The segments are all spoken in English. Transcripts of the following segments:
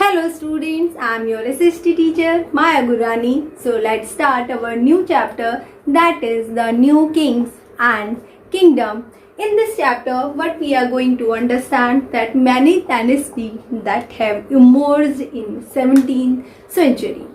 Hello students, I am your SST teacher Maya Gurani. So let's start our new chapter, that is the new kings and kingdom. In this chapter what we are going to understand that many dynasties that have emerged in 17th century.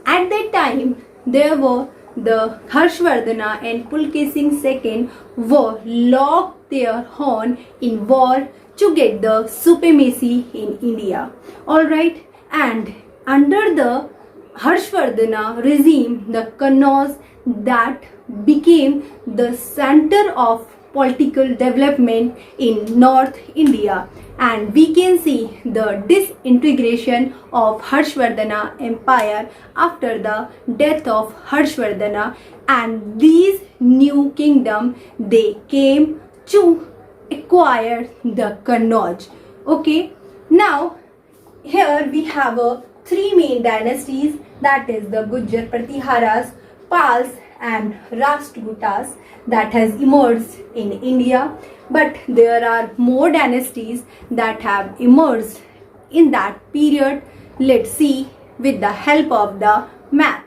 At that time there were the Harshvardhana and Pulkesin II were locked their horn in war to get the supremacy in India. Alright, and under the Harshvardhana regime, the Kannauj that became the center of political development in North India, and we can see the disintegration of Harshvardhana empire after the death of Harshvardhana, and these new kingdom they came to acquire the Kannauj. Okay, now here we have three main dynasties, that is the Gujjar Pratiharas, Pals and Rashtrakutas that has emerged in India, but there are more dynasties that have emerged in that period. Let's see with the help of the map.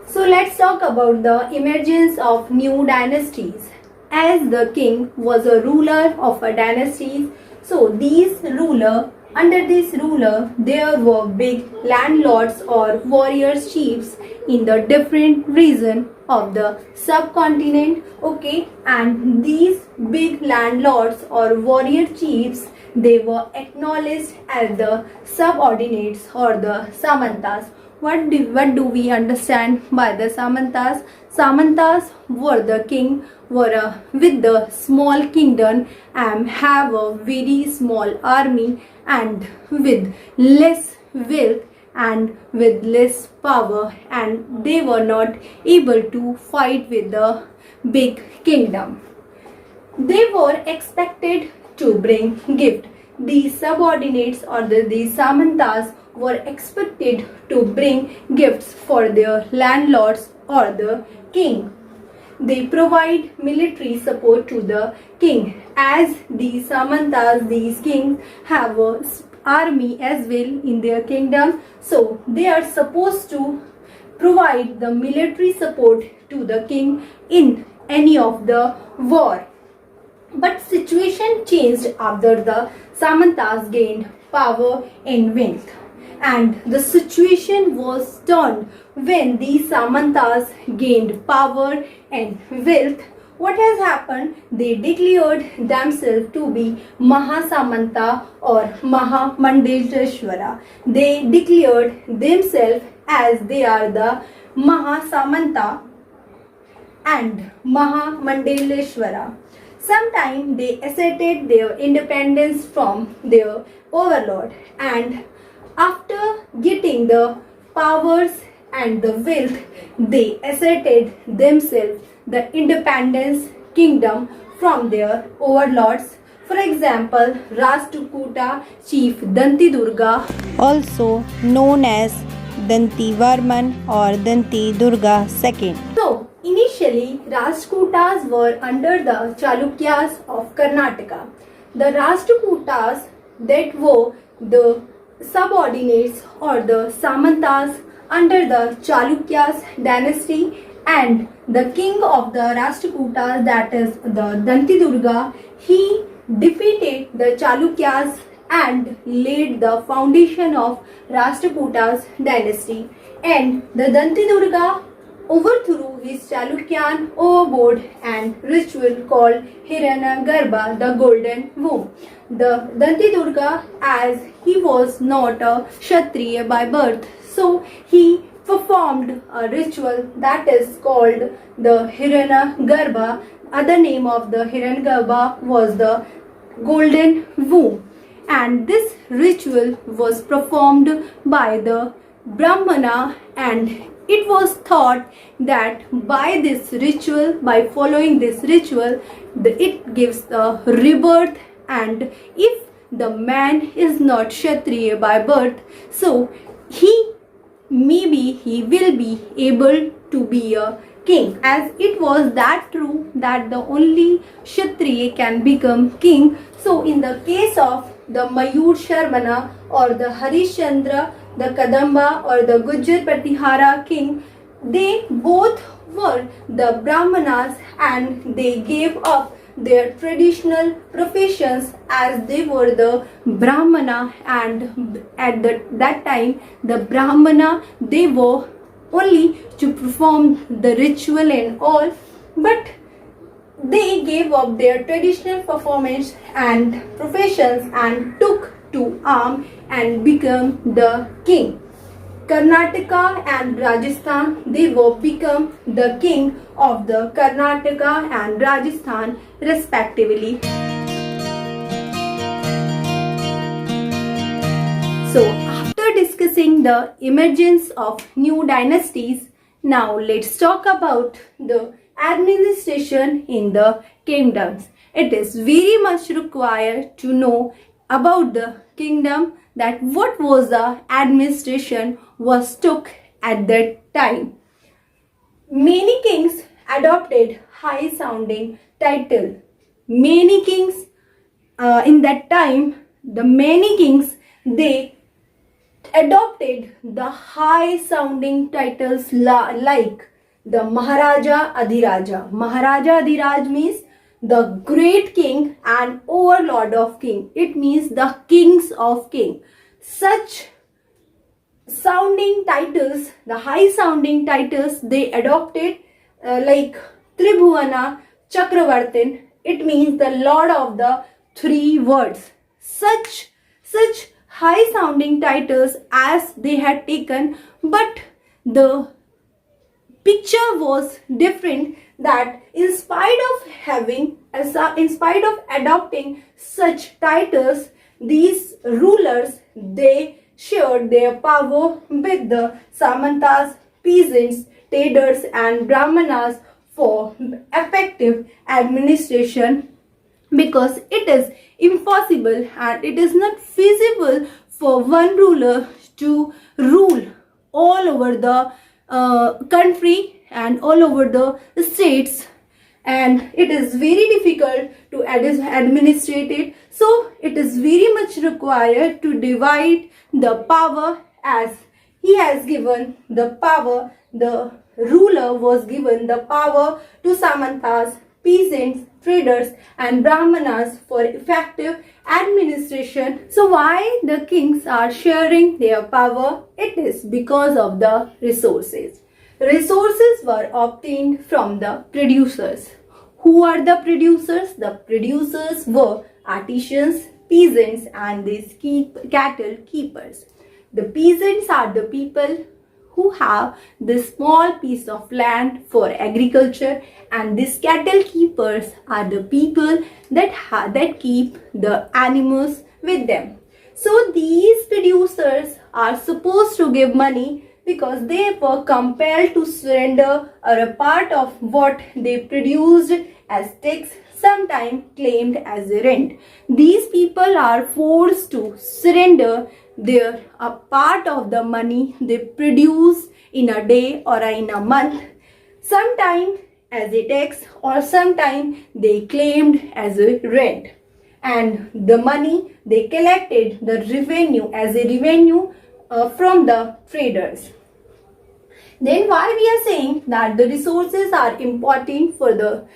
So let's talk about the emergence of new dynasties. As the king was a ruler of a dynasty, so under this ruler there were big landlords or warrior chiefs in the different region of the subcontinent. Okay, and these big landlords or warrior chiefs, they were acknowledged as the subordinates or the samantas. What do we understand by the samantas? Samantas were the king with the small kingdom and have a very small army and with less wealth and with less power, and they were not able to fight with the big kingdom. They were expected to bring gift. These subordinates or the samantas were expected to bring gifts for their landlords or the king. They provide military support to the king, as these samantas, these kings have a army as well in their kingdom, so they are supposed to provide the military support to the king in any of the war. But situation changed after the samantas gained power and wealth, and the situation was turned when these samantas gained power and wealth. What has happened? They declared themselves to be Mahasamanta or Mahamandeshwara. They declared themselves as they are the Mahasamanta and Mahamandeleshwara. Sometimes they asserted their independence from their overlord, and after getting the powers and the wealth, they asserted themselves the independence kingdom from their overlords. For example, Rashtrakuta chief Danti Durga, also known as Danti Varman or Danti Durga II. So initially Rashtrakutas were under the Chalukyas of Karnataka. The Rashtrakutas that were the subordinates or the samantas under the Chalukyas dynasty, and the king of the Rashtrakutas, that is the Danti Durga, he defeated the Chalukyas and laid the foundation of Rashtrakutas dynasty, and the Danti Durga overthrew his Chalukyan overboard and ritual called Hiranyagarbha, the golden womb. The Danti Durga, as he was not a Kshatriya by birth, so he performed a ritual that is called the Hiranyagarbha. Other name of the Hiranyagarbha was the golden womb, and this ritual was performed by the Brahmana, and it was thought that by this ritual, by following this ritual, it gives the rebirth, and if the man is not Kshatriya by birth, so maybe he will be able to be a king, as it was that true that the only Kshatriya can become king. So in the case of the Mayur Sharmana or the Harishchandra, the Kadamba or the Gujjar Pratihara king, they both were the Brahmanas and they gave up their traditional professions, as they were the Brahmana, and at that time the Brahmana, they were only to perform the ritual and all, but they gave up their traditional performance and professions and took to arm and become the king. Karnataka and Rajasthan, they will become the king of the Karnataka and Rajasthan respectively. So after discussing the emergence of new dynasties, now let's talk about the administration in the kingdoms. It is very much required to know about the kingdom, that what was the administration was took at that time. Many kings adopted high sounding title. Many kings in that time, the many kings, they adopted the high sounding titles like the Maharaja Adhiraja. Maharaja Adhiraj means the great king and overlord of king. It means the kings of king. Such sounding titles, the high sounding titles, they adopted like Tribhuvana Chakravartin. It means the lord of the three worlds. Such high sounding titles as they had taken, but the picture was different, that in spite of adopting such titles, these rulers, they shared their power with the Samantas, peasants, traders and Brahmanas for effective administration, because it is impossible and it is not feasible for one ruler to rule all over the country and all over the states, and it is very difficult to administrate it. So it is very much required to divide the power, as he has given the power, the ruler was given the power to Samantas, peasants, traders and Brahmanas for effective administration. So why the kings are sharing their power? It is because of the resources. Resources were obtained from the producers. Who are the producers? The producers were artisans, peasants and these cattle keepers. The peasants are the people who have this small piece of land for agriculture, and these cattle keepers are the people that keep the animals with them. So these producers are supposed to give money, because they were compelled to surrender a part of what they produced as tax, sometimes claimed as a rent. These people are forced to surrender a part of the money they produce in a day or in a month, sometime as a tax or sometime they claimed as a rent. And the money they collected, the revenue, as a revenue from the traders. Then why we are saying that the resources are important for the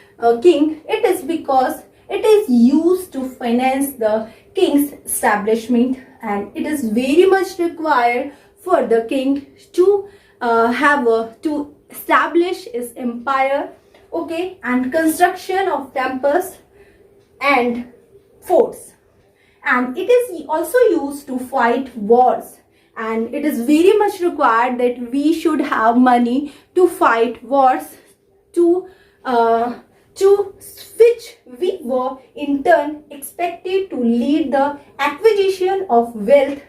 king? It is because it is used to finance the king's establishment, and it is very much required for the king to to establish his empire, okay, and construction of temples and forts. And it is also used to fight wars, and it is very much required that we should have money to fight wars, to which we were in turn expected to lead the acquisition of wealth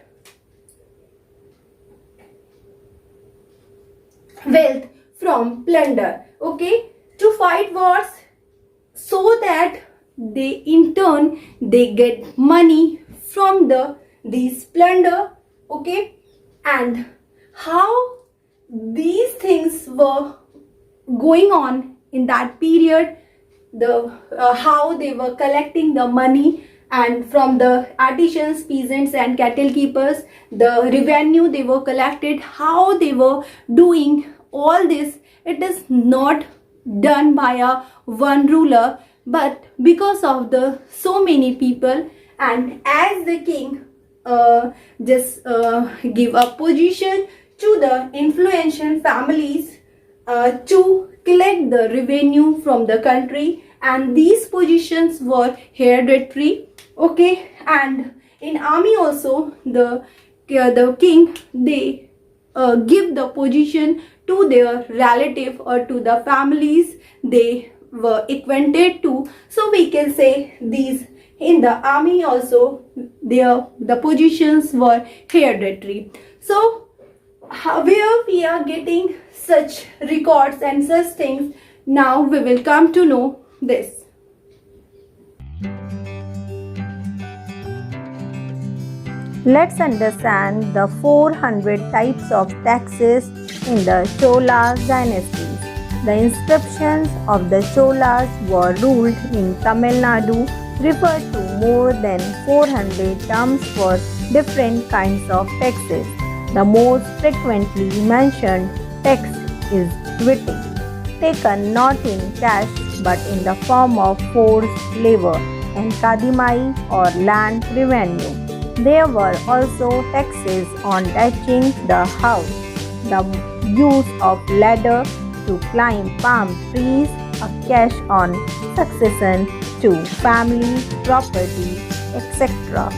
from plunder, okay, to fight wars, so that they in turn they get money from the splendor, okay, and how these things were going on in that period, the how they were collecting the money and from the artisans, peasants and cattle keepers, the revenue they were collected, how they were doing all this. It is not done by a one ruler, but because of the so many people, and as the king just give a position to the influential families to collect the revenue from the country, and these positions were hereditary, okay. And in army also, the king, they give the position to their relative or to the families they were acquainted to. So we can say these in the army also, the positions were hereditary. So where we are getting such records and such things, now we will come to know this. Let's understand the 400 types of taxes in the Chola dynasties. The inscriptions of the Cholas were ruled in Tamil Nadu refer to more than 400 terms for different kinds of taxes. The most frequently mentioned tax is viti, taken not in cash but in the form of forced labor, and kadimai or land revenue. There were also taxes on thatching the house, the use of ladder to climb palm trees, a cash on succession to family property, etc.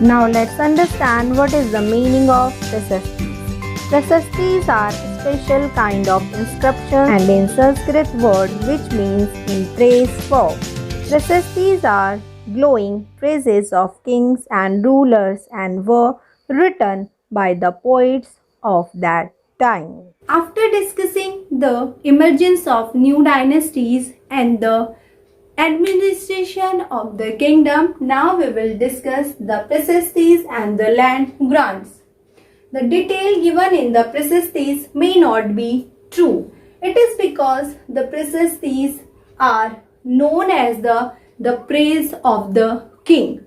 Now let's understand what is the meaning of Prashastis. Prashastis are special kind of inscription and in Sanskrit word which means in praise for. Prashastis are glowing praises of kings and rulers and were written by the poets of that time. After discussing the emergence of new dynasties and the administration of the kingdom, now we will discuss the Prashastis and the land grants. The detail given in the Prashastis may not be true. It is because the Prashastis are known as the praise of the king.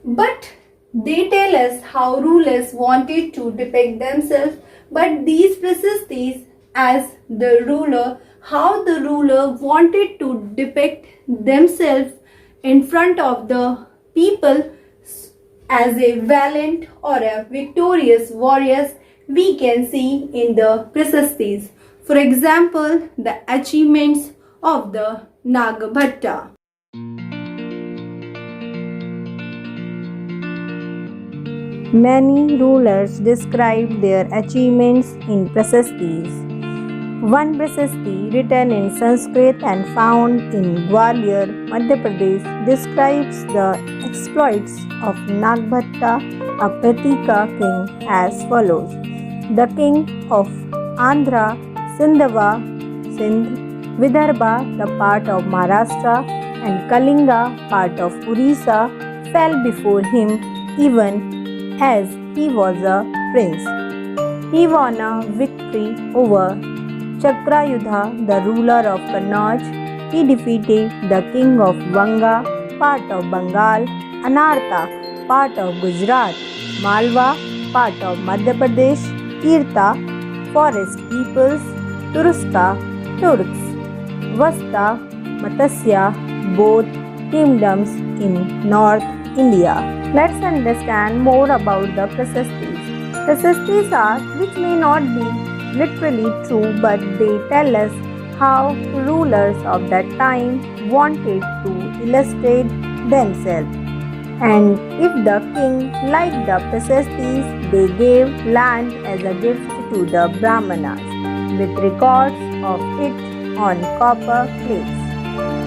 But they tell us how rulers wanted to depict themselves, but these Prashastis as the ruler, how the ruler wanted to depict themselves in front of the people as a valiant or a victorious warriors, we can see in the Prashastis. For example, the achievements of the Nagbhatta. Many rulers described their achievements in Prashastis. One Prashasti written in Sanskrit and found in Gwalior, Madhya Pradesh describes the exploits of Nagbhatta, a Pratika king, as follows. The king of Andhra, Sindhava, Sindh, Vidarbha, the part of Maharashtra, and Kalinga, part of Orissa, fell before him even as he was a prince. He won a victory over Chakrayudha, the ruler of Kannauj. He defeated the king of Vanga, part of Bengal, Anarta, part of Gujarat, Malwa, part of Madhya Pradesh, Tirtha, forest peoples, Turuska, Turks, Vasta, Matsya, both kingdoms in North India. Let's understand more about the Prashastis. Prashastis are which may not be literally true, but they tell us how rulers of that time wanted to illustrate themselves. And if the king liked the Prashastis, they gave land as a gift to the Brahmanas, with records of it on copper plates.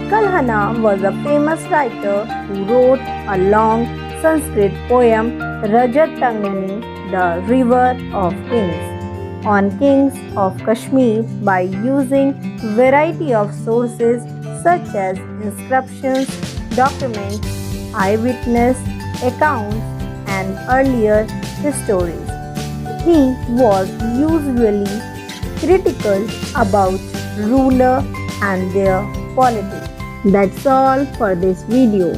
Kalhana was a famous writer who wrote a long Sanskrit poem, Rajatangani, the River of Kings, on kings of Kashmir by using variety of sources such as inscriptions, documents, eyewitness accounts, and earlier histories. He was usually critical about ruler and their politics. That's all for this video.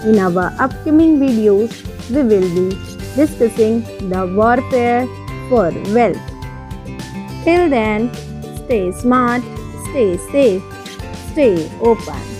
In our upcoming videos, we will be discussing the warfare for wealth. Till then, stay smart, stay safe, stay open.